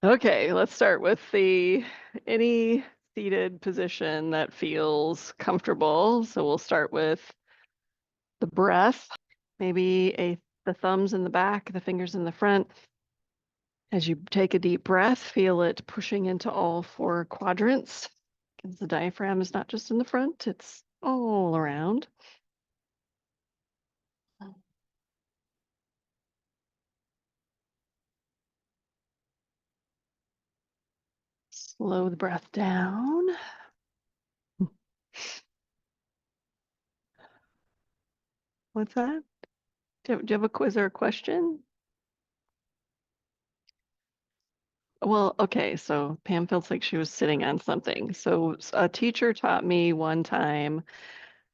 Okay, let's start with any seated position that feels comfortable. So we'll start with the breath, maybe the thumbs in the back, the fingers in the front. As you take a deep breath, feel it pushing into all four quadrants, because the diaphragm is not just in the front, it's all around. Slow the breath down. What's that? Do you have a quiz or a question? Well, okay, so Pam feels like she was sitting on something. So a teacher taught me one time,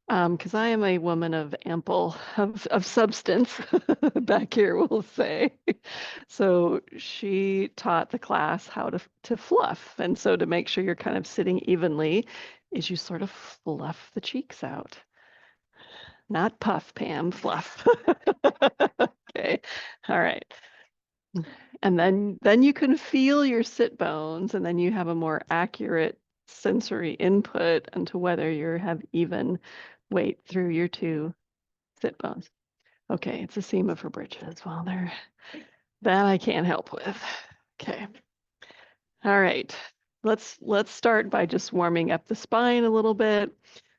because I am a woman of ample of substance back here, we'll say. So she taught the class how to fluff. And so to make sure you're kind of sitting evenly is you sort of fluff the cheeks out. Not puff, Pam, fluff. Okay. All right. And then you can feel your sit bones, and then you have a more accurate sensory input into whether you have even weight through your two sit bones. Okay, it's a seam of her britches. Well, there, that I can't help with. Okay. All right. Let's start by just warming up the spine a little bit.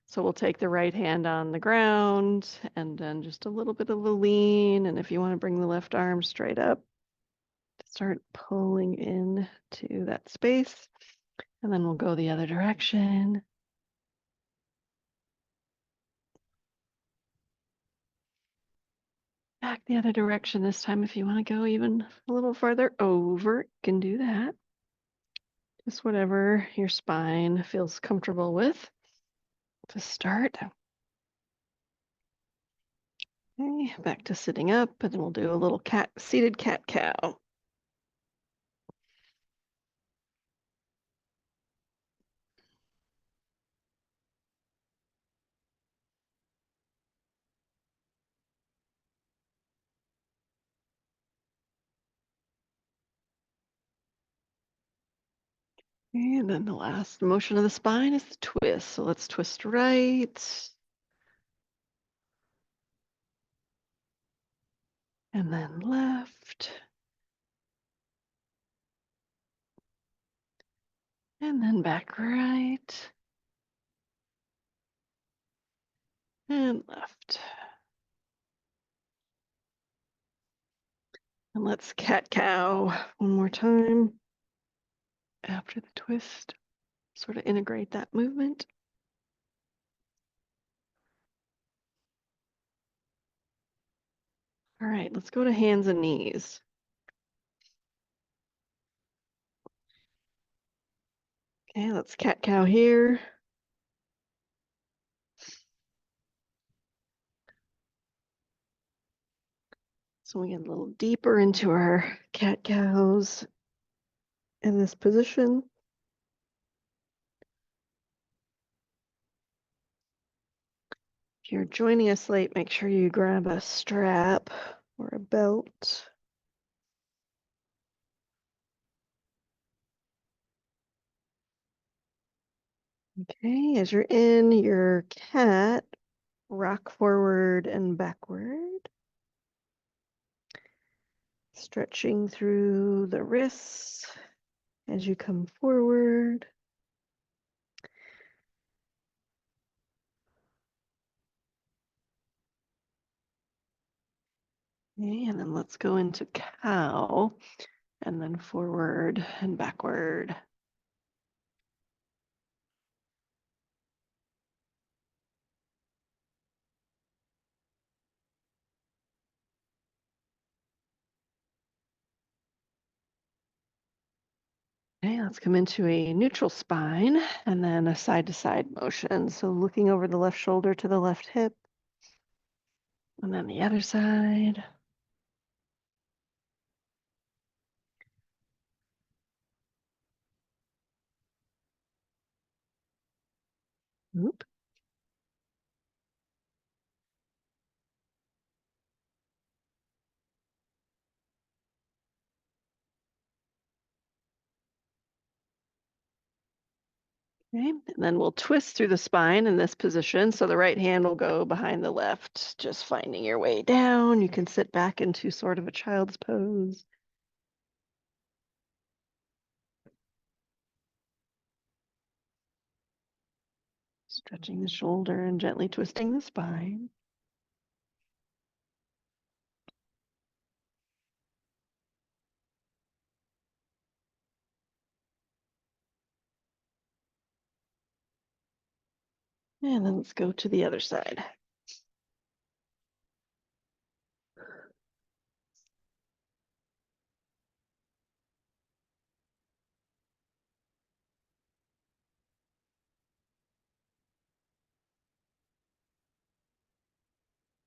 So we'll take the right hand on the ground and then just a little bit of a lean. And if you want to bring the left arm straight up, start pulling in to that space, and then we'll go the other direction. Back the other direction this time. If you want to go even a little farther over, you can do that. Just whatever your spine feels comfortable with to start. Okay, back to sitting up, and then we'll do a little seated cat-cow. And then the last motion of the spine is the twist. So let's twist right. And then left. And then back right. And left. And let's cat-cow one more time. After the twist, sort of integrate that movement. All right, let's go to hands and knees. Okay, let's cat-cow here. So we get a little deeper into our cat-cows in this position. If you're joining us late, make sure you grab a strap or a belt. Okay, as you're in your cat, rock forward and backward. Stretching through the wrists as you come forward. Okay, and then let's go into cow, and then forward and backward. Okay, let's come into a neutral spine and then a side-to-side motion. So looking over the left shoulder to the left hip, and then the other side. Oop. Okay, and then we'll twist through the spine in this position. So the right hand will go behind the left, just finding your way down. You can sit back into sort of a child's pose. Stretching the shoulder and gently twisting the spine. And then let's go to the other side.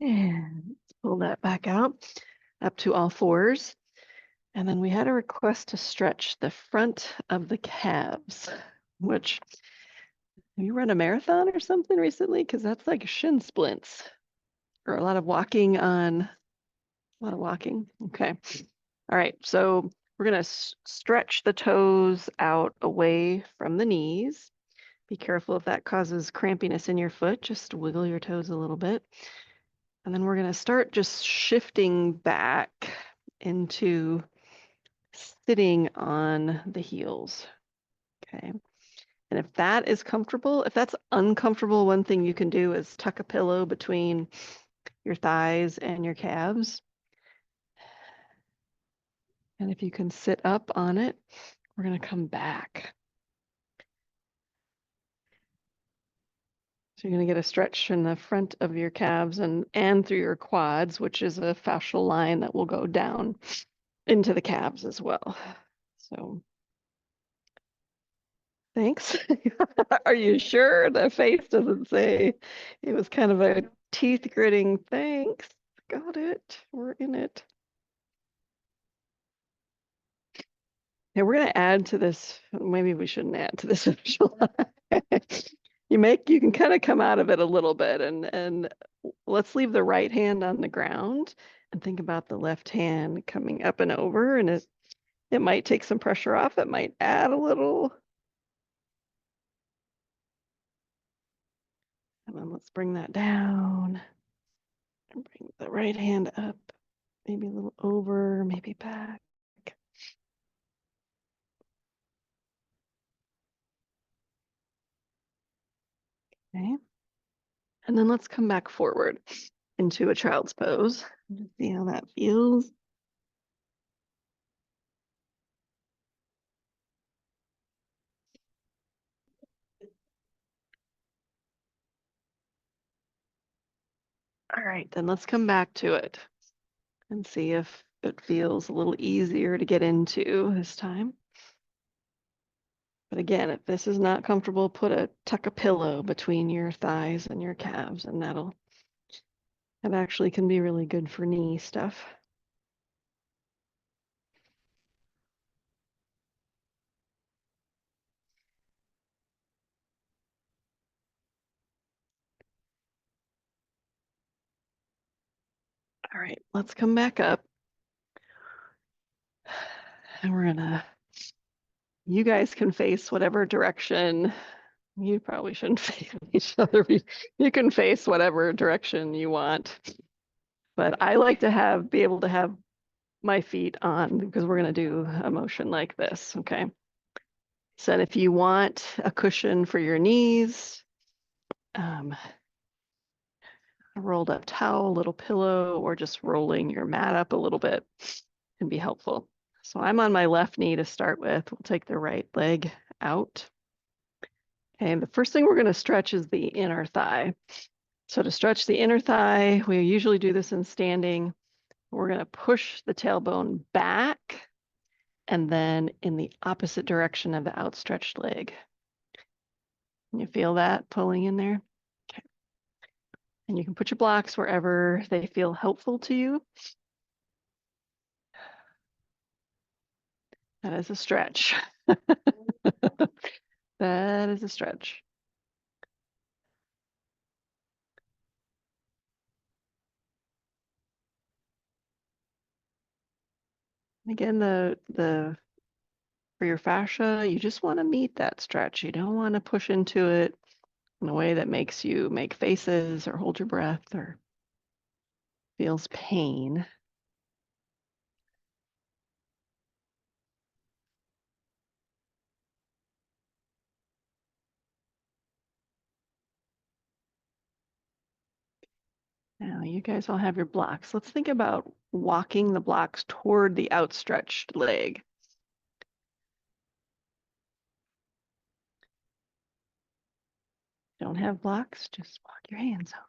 And let's pull that back out up to all fours. And then we had a request to stretch the front of the calves, which have you run a marathon or something recently? Because that's like shin splints or a lot of walking on, a lot of walking. Okay. All right. So we're going to stretch the toes out away from the knees. Be careful if that causes crampiness in your foot. Just wiggle your toes a little bit. And then we're going to start just shifting back into sitting on the heels. Okay. And if that is comfortable, if that's uncomfortable, one thing you can do is tuck a pillow between your thighs and your calves. And if you can sit up on it, we're going to come back. So you're going to get a stretch in the front of your calves and through your quads, which is a fascial line that will go down into the calves as well. So thanks. Are you sure? The face doesn't say. It was kind of a teeth gritting thanks. Got it. We're in it. Yeah, we're going to add to this. Maybe we shouldn't add to this visual. You can kind of come out of it a little bit and let's leave the right hand on the ground and think about the left hand coming up and over, and it might take some pressure off. It might add a little. And then let's bring that down and bring the right hand up, maybe a little over, maybe back. Okay. And then let's come back forward into a child's pose. Just see how that feels. All right, then let's come back to it and see if it feels a little easier to get into this time. But again, if this is not comfortable, tuck a pillow between your thighs and your calves, and that actually can be really good for knee stuff. All right, let's come back up. And you guys can face whatever direction. You probably shouldn't face each other. You can face whatever direction you want. But I like to be able to have my feet on because we're going to do a motion like this, okay? So if you want a cushion for your knees, a rolled up towel, a little pillow, or just rolling your mat up a little bit can be helpful. So I'm on my left knee to start with. We'll take the right leg out. Okay, the first thing we're going to stretch is the inner thigh. So to stretch the inner thigh, we usually do this in standing. We're going to push the tailbone back and then in the opposite direction of the outstretched leg. Can you feel that pulling in there? Okay. And you can put your blocks wherever they feel helpful to you. That is a stretch. That is a stretch. Again, the for your fascia. You just want to meet that stretch. You don't want to push into it in a way that makes you make faces or hold your breath or feels pain. Now you guys all have your blocks. Let's think about walking the blocks toward the outstretched leg. Don't have blocks, just walk your hands over.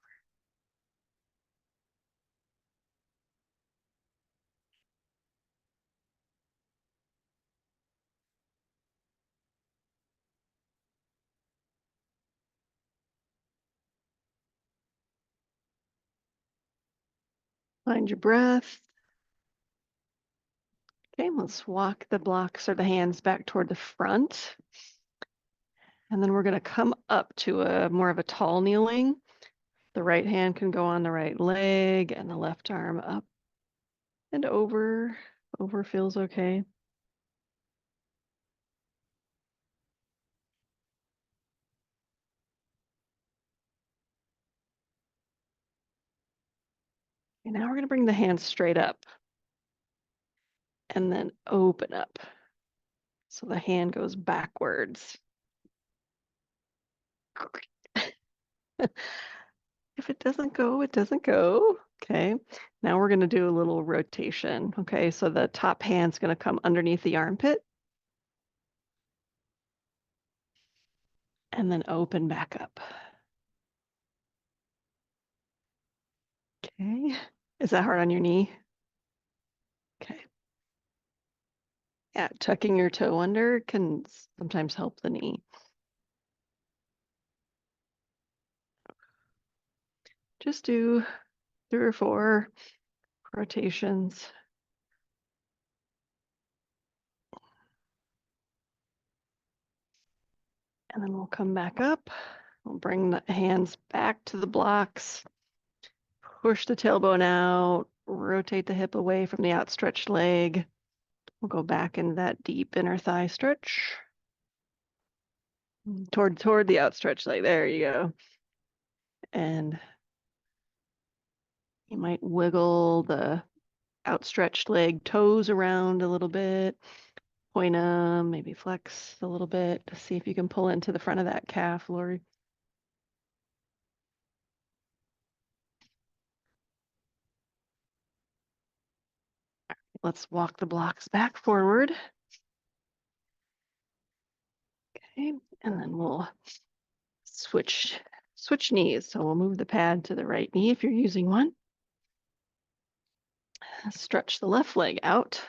Find your breath. Okay, let's walk the blocks or the hands back toward the front. And then we're going to come up to a more of a tall kneeling. The right hand can go on the right leg and the left arm up and over. Over feels okay. And now we're going to bring the hands straight up and then open up. So the hand goes backwards. If it doesn't go, it doesn't go. Okay. Now we're going to do a little rotation. Okay. So the top hand's going to come underneath the armpit and then open back up. Okay. Is that hard on your knee? Okay. Yeah. Tucking your toe under can sometimes help the knee. Just do 3 or 4 rotations. And then we'll come back up. We'll bring the hands back to the blocks. Push the tailbone out. Rotate the hip away from the outstretched leg. We'll go back into that deep inner thigh stretch. Toward the outstretched leg. There you go. And you might wiggle the outstretched leg toes around a little bit. Point them, maybe flex a little bit to see if you can pull into the front of that calf, Lori. Let's walk the blocks back forward. Okay, and then we'll switch knees. So we'll move the pad to the right knee if you're using one. Stretch the left leg out.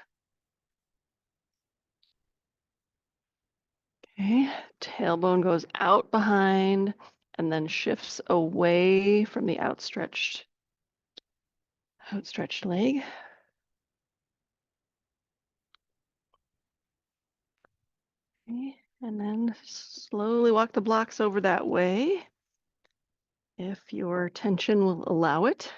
Okay, tailbone goes out behind and then shifts away from the outstretched leg. Okay, and then slowly walk the blocks over that way if your tension will allow it.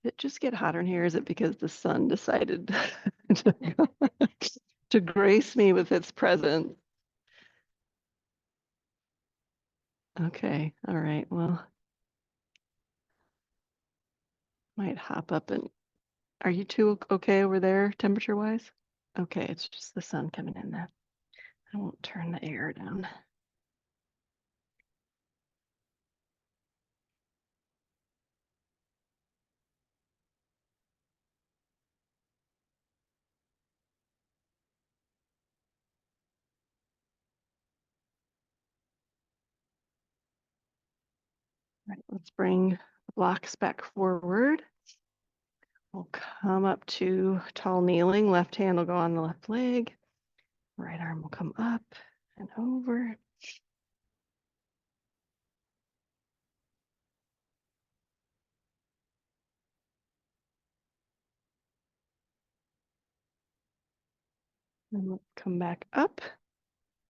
Did it just get hotter in here? Is it because the sun decided to grace me with its presence? Okay, all right, well, might hop up and, are you two okay over there temperature-wise? Okay, it's just the sun coming in there. I won't turn the air down. All right, let's bring the blocks back forward. We'll come up to tall kneeling. Left hand will go on the left leg. Right arm will come up and over. Then we'll come back up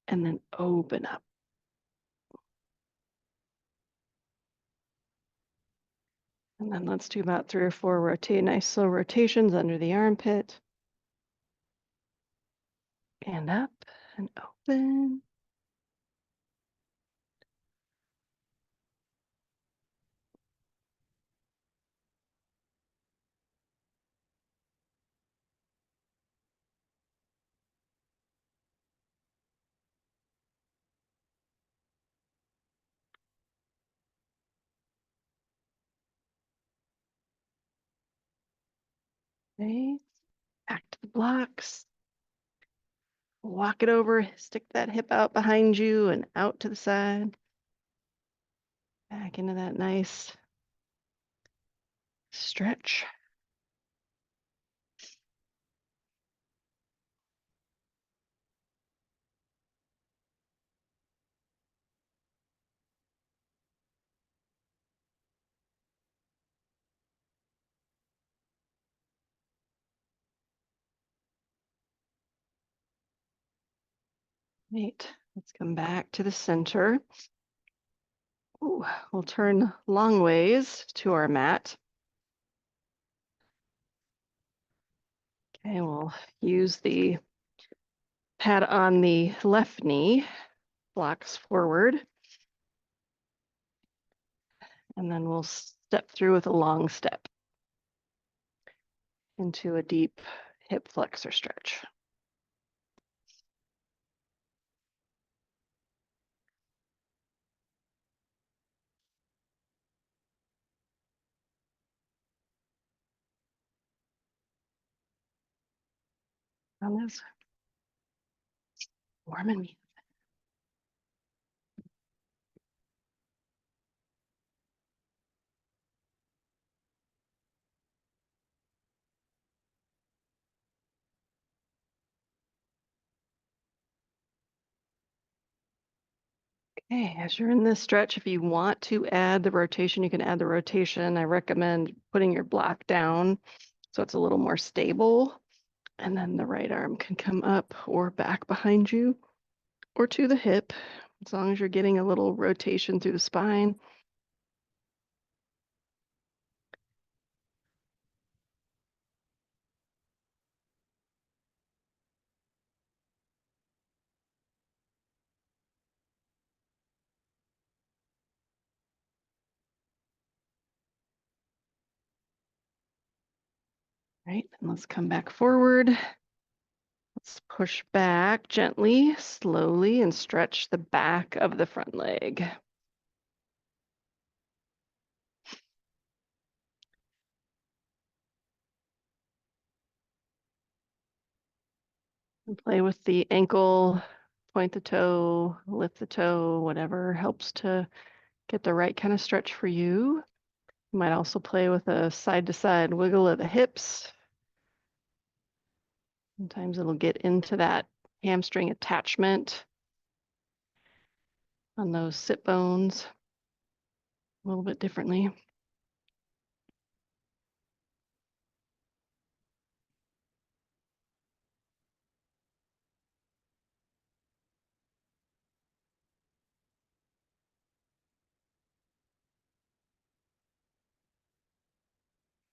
and then open up. And then let's do about 3 or 4 nice slow rotations under the armpit. And up and open. Okay, back to the blocks. Walk it over, stick that hip out behind you and out to the side. Back into that nice stretch. Great. Let's come back to the center. Ooh, we'll turn long ways to our mat. Okay, we'll use the pad on the left knee, blocks forward, and then we'll step through with a long step into a deep hip flexor stretch. On this, warming me. Okay, as you're in this stretch, if you want to add the rotation, you can add the rotation. I recommend putting your block down so it's a little more stable. And then the right arm can come up or back behind you or to the hip, as long as you're getting a little rotation through the spine. Right, and let's come back forward. Let's push back gently, slowly, and stretch the back of the front leg. And play with the ankle, point the toe, lift the toe, whatever helps to get the right kind of stretch for you. You might also play with a side-to-side wiggle of the hips. Sometimes it'll get into that hamstring attachment on those sit bones a little bit differently.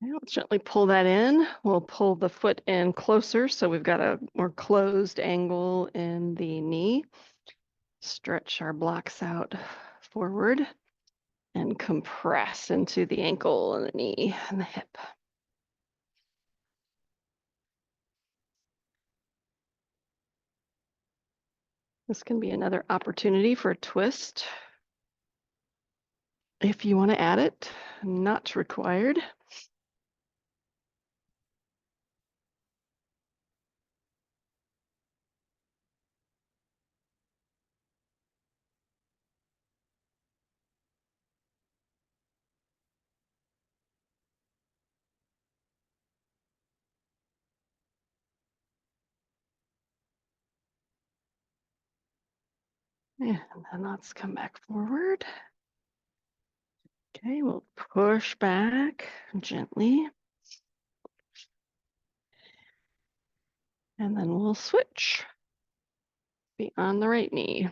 Okay, let's gently pull that in. We'll pull the foot in closer so we've got a more closed angle in the knee. Stretch our blocks out forward and compress into the ankle and the knee and the hip. This can be another opportunity for a twist. If you want to add it, not required. And then let's come back forward. Okay, we'll push back gently. And then we'll switch. Be on the right knee.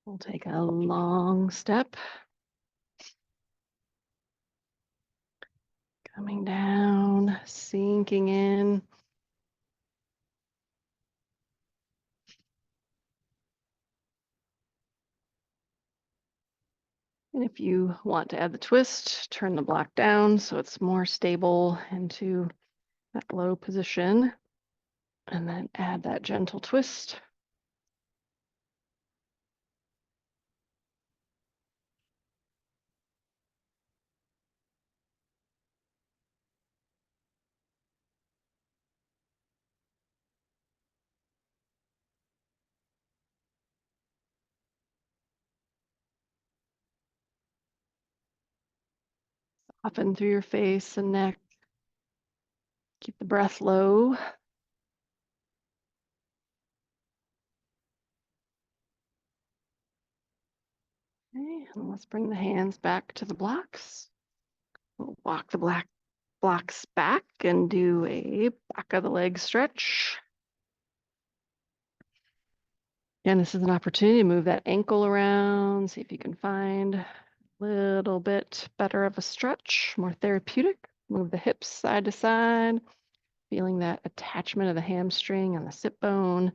We'll take a long step. Coming down, sinking in. And if you want to add the twist, turn the block down so it's more stable into that low position. And then add that gentle twist. Soften through your face and neck. Keep the breath low. Okay, and let's bring the hands back to the blocks. We'll walk the blocks back and do a back of the leg stretch. Again, this is an opportunity to move that ankle around, see if you can find a little bit better of a stretch, more therapeutic. Move the hips side to side, feeling that attachment of the hamstring and the sit bone.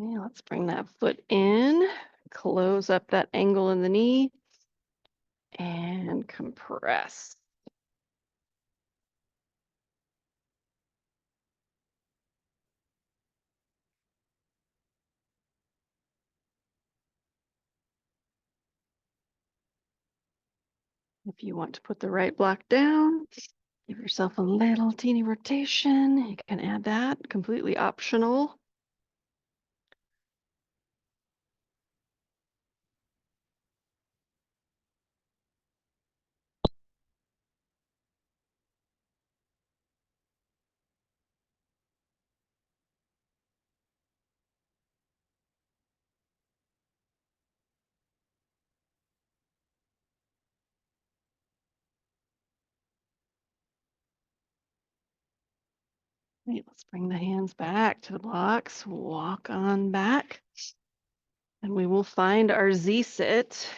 Yeah, let's bring that foot in, close up that angle in the knee, and compress. If you want to put the right block down, give yourself a little teeny rotation. You can add that, completely optional. Right, let's bring the hands back to the blocks, walk on back, and we will find our Z sit.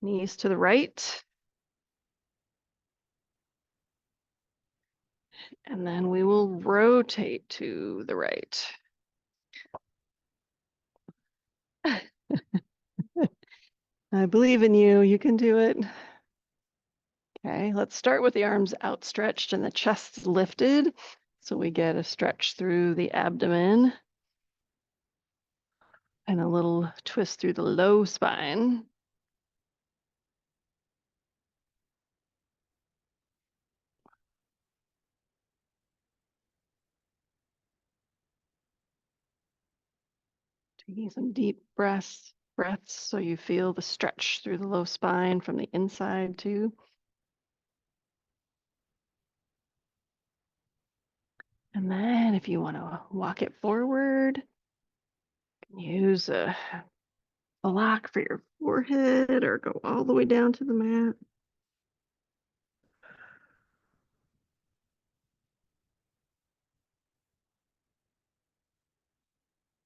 Knees to the right, and then we will rotate to the right. I believe in you. You can do it. Okay, let's start with the arms outstretched and the chest lifted. So we get a stretch through the abdomen and a little twist through the low spine. Taking some deep breaths so you feel the stretch through the low spine from the inside too. And then if you want to walk it forward, use a block for your forehead or go all the way down to the mat.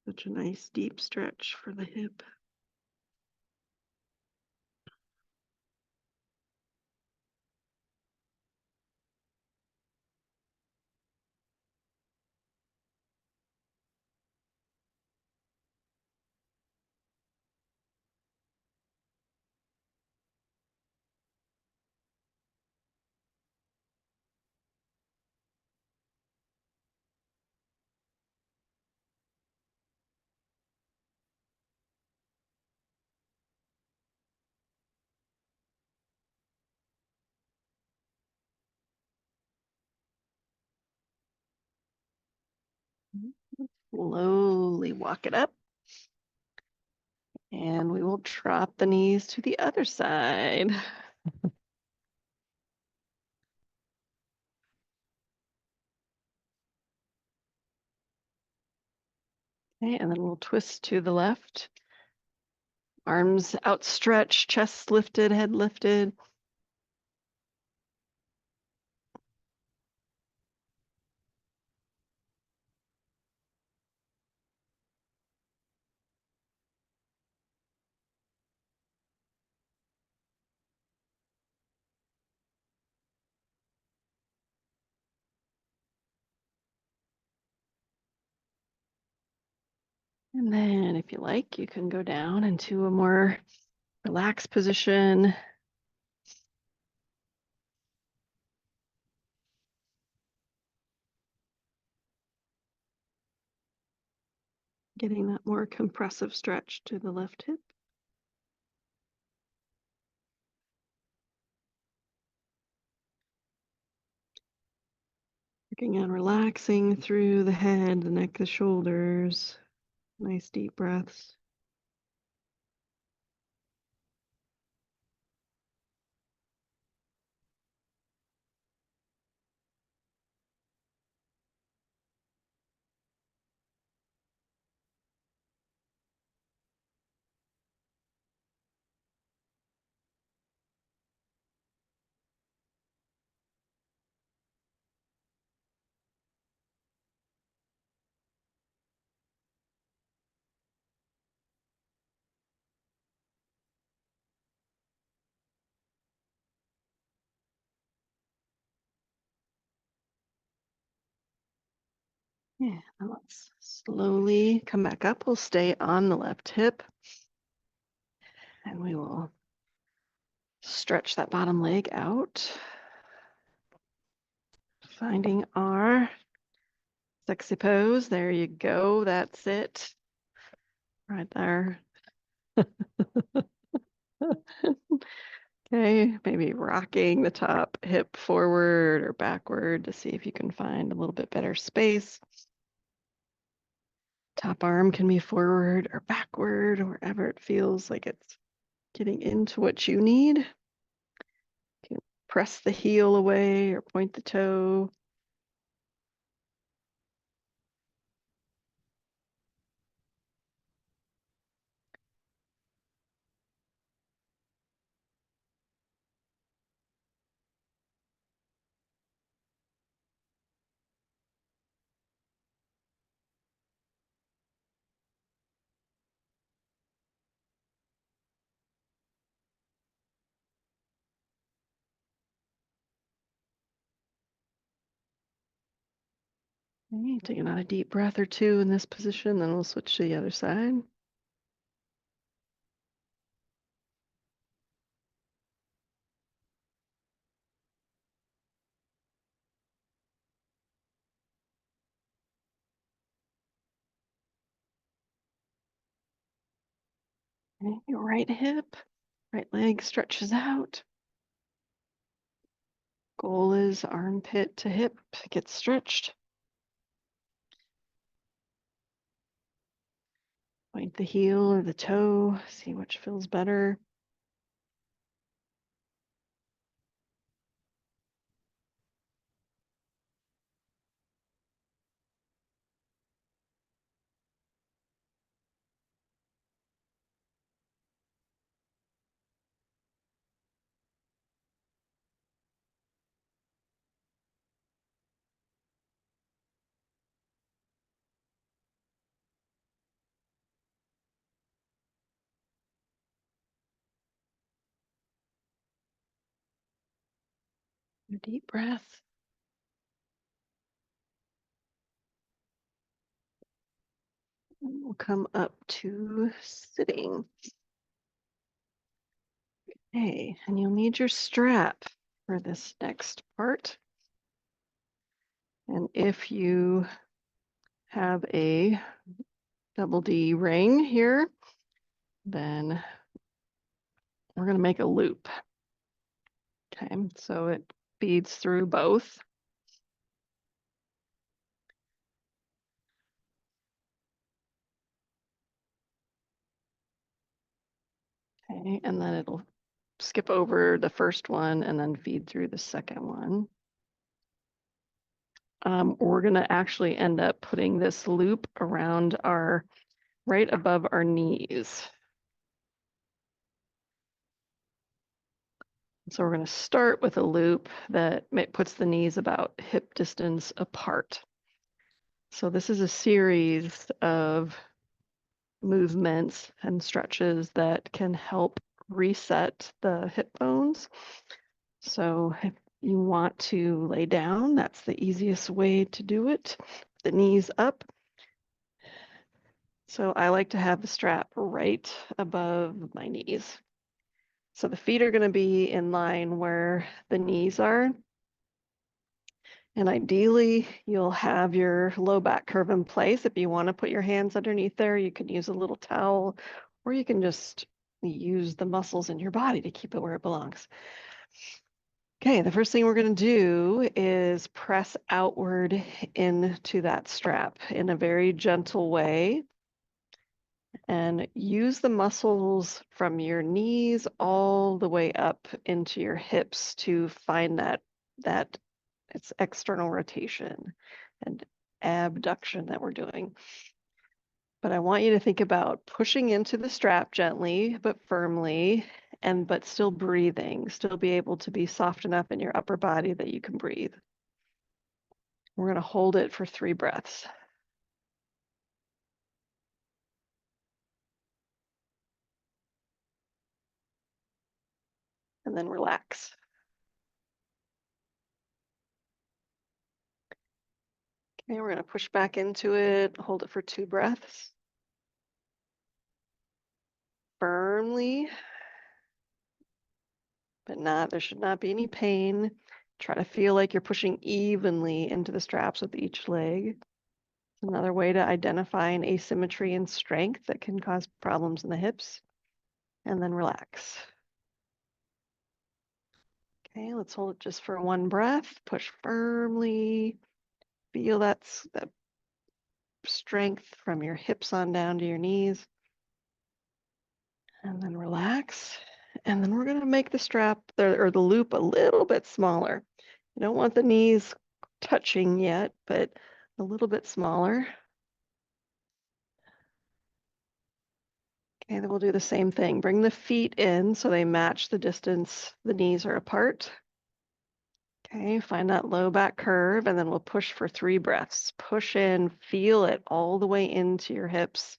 Such a nice deep stretch for the hip. Slowly walk it up. And we will drop the knees to the other side. Okay, and then we'll twist to the left. Arms outstretched, chest lifted, head lifted. And then if you like, you can go down into a more relaxed position. Getting that more compressive stretch to the left hip. Working on relaxing through the head, the neck, the shoulders. Nice deep breaths. Yeah, now let's slowly come back up. We'll stay on the left hip. And we will stretch that bottom leg out. Finding our sexy pose. There you go. That's it. Right there. Okay, maybe rocking the top hip forward or backward to see if you can find a little bit better space. Top arm can be forward or backward, wherever it feels like it's getting into what you need. You can press the heel away or point the toe. Okay, take another deep breath or two in this position, then we'll switch to the other side. Okay, your right hip, right leg stretches out. Goal is armpit to hip gets stretched. Point the heel or the toe, see which feels better. A deep breath. And we'll come up to sitting. Okay, and you'll need your strap for this next part. And if you have a double D ring here, then we're going to make a loop. Okay, so it feeds through both. Okay, and then it'll skip over the first one and then feed through the second one. We're going to actually end up putting this loop around right above our knees. So we're going to start with a loop that puts the knees about hip distance apart. So this is a series of movements and stretches that can help reset the hip bones. So if you want to lay down, that's the easiest way to do it. The knees up. So I like to have the strap right above my knees. So the feet are going to be in line where the knees are. And ideally, you'll have your low back curve in place. If you want to put your hands underneath there, you can use a little towel, or you can just use the muscles in your body to keep it where it belongs. Okay, the first thing we're going to do is press outward into that strap in a very gentle way. And use the muscles from your knees all the way up into your hips to find that it's external rotation and abduction that we're doing. But I want you to think about pushing into the strap gently but firmly, but still breathing, still be able to be soft enough in your upper body that you can breathe. We're going to hold it for 3 breaths. And then relax. Okay, we're going to push back into it, hold it for 2 breaths. Firmly, but there should not be any pain. Try to feel like you're pushing evenly into the straps with each leg. It's another way to identify an asymmetry in strength that can cause problems in the hips. And then relax. Okay, let's hold it just for 1 breath. Push firmly. Feel that strength from your hips on down to your knees. And then relax. And then we're going to make the strap or the loop a little bit smaller. You don't want the knees touching yet, but a little bit smaller. Okay, then we'll do the same thing. Bring the feet in so they match the distance the knees are apart. Okay, find that low back curve, and then we'll push for 3 breaths. Push in, feel it all the way into your hips.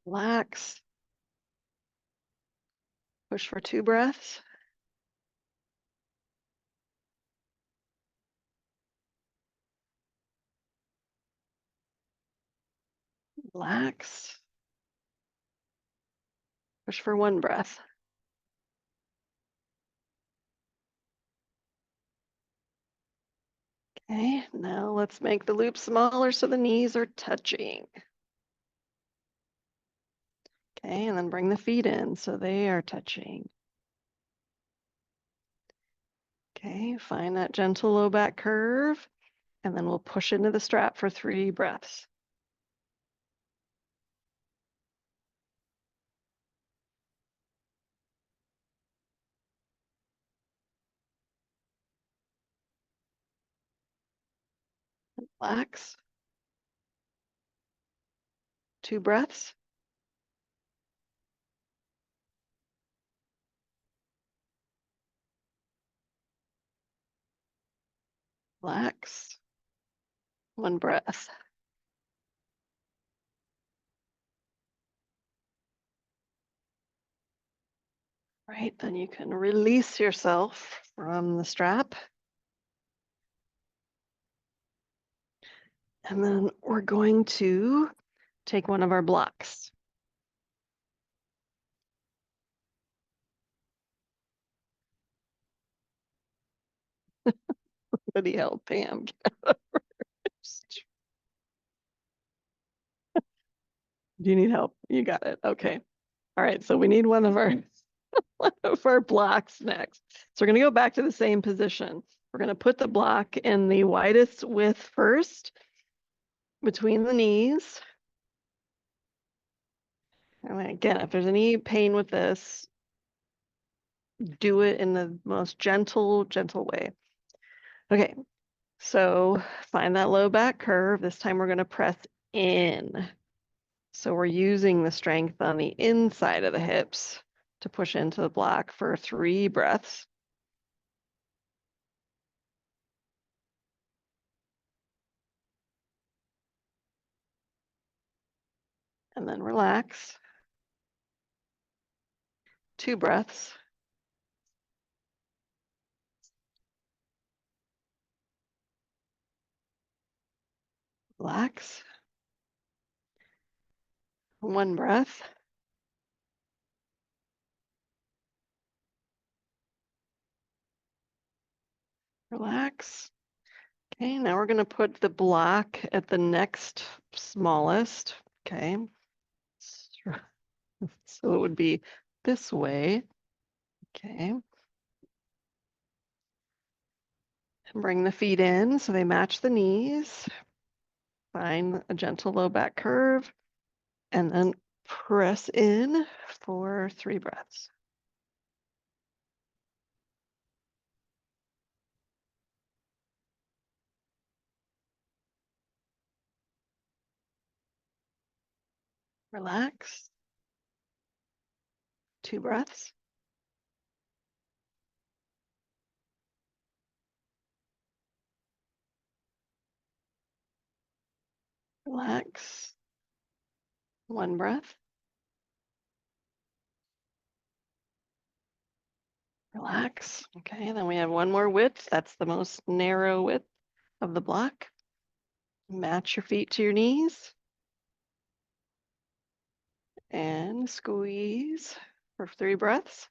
Relax. Push for 2 breaths. Relax. Push for 1 breath. Okay, now let's make the loop smaller so the knees are touching. Okay, and then bring the feet in so they are touching. Okay, find that gentle low back curve, and then we'll push into the strap for 3 breaths. Relax. 2 breaths. Relax. 1 breath. Right, then you can release yourself from the strap. And then we're going to take one of our blocks. Somebody help Pam. Do you need help? You got it. Okay. All right, so we need one of our one of our blocks next. So we're going to go back to the same position. We're going to put the block in the widest width first between the knees. And again, if there's any pain with this, do it in the most gentle way. Okay, so find that low back curve. This time we're going to press in. So we're using the strength on the inside of the hips to push into the block for 3 breaths. And then relax. 2 breaths. Relax. 1 breath. Relax. Okay, now we're going to put the block at the next smallest. Okay. So it would be this way. Okay. And bring the feet in so they match the knees. Find a gentle low back curve. And then press in for 3 breaths. Relax. 2 breaths. Relax. 1 breath. Relax. Okay, then we have 1 more width. That's the most narrow width of the block. Match your feet to your knees. And squeeze for 3 breaths.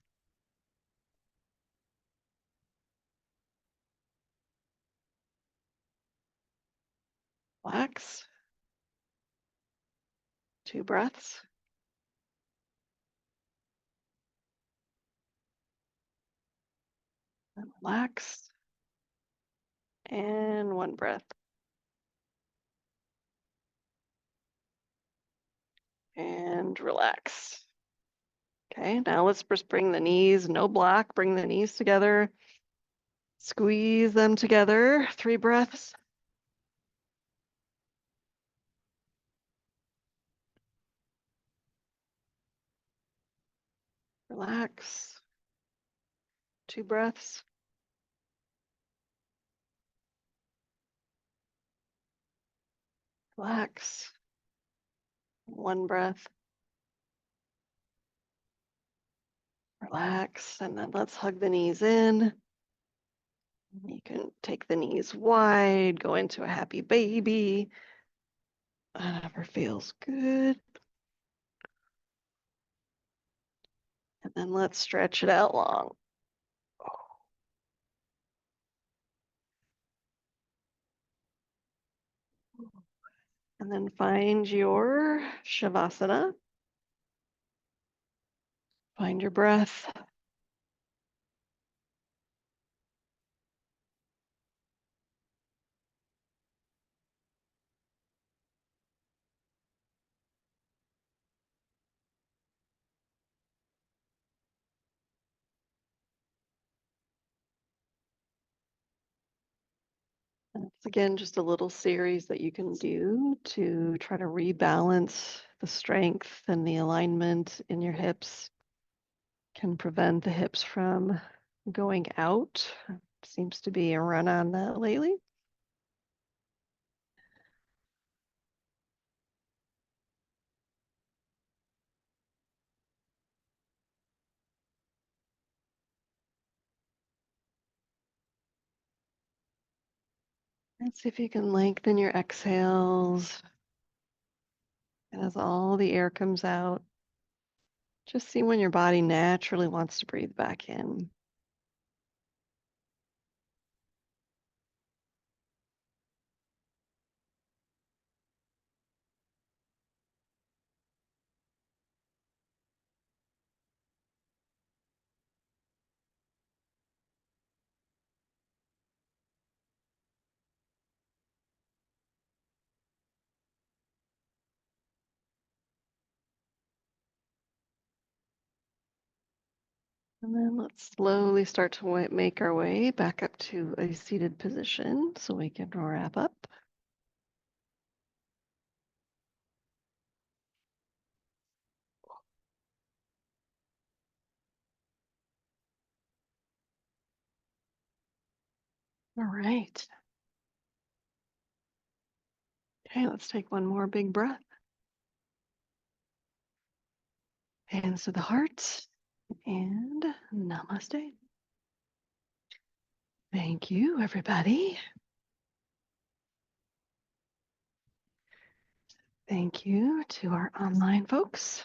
Relax. 2 breaths. And relax. And 1 breath. And relax. Okay, now let's just bring the knees, no block, bring the knees together. Squeeze them together. 3 breaths. Relax. 2 breaths. Relax. 1 breath. Relax. And then let's hug the knees in. You can take the knees wide, go into a happy baby. Whatever feels good. And then let's stretch it out long. And then find your Shavasana. Find your breath. And it's again just a little series that you can do to try to rebalance the strength and the alignment in your hips. Can prevent the hips from going out. Seems to be a run on that lately. And see if you can lengthen your exhales. And as all the air comes out, just see when your body naturally wants to breathe back in. And then let's slowly start to make our way back up to a seated position so we can wrap up. All right. Okay, let's take one more big breath. Hands to the heart and namaste. Thank you, everybody. Thank you to our online folks.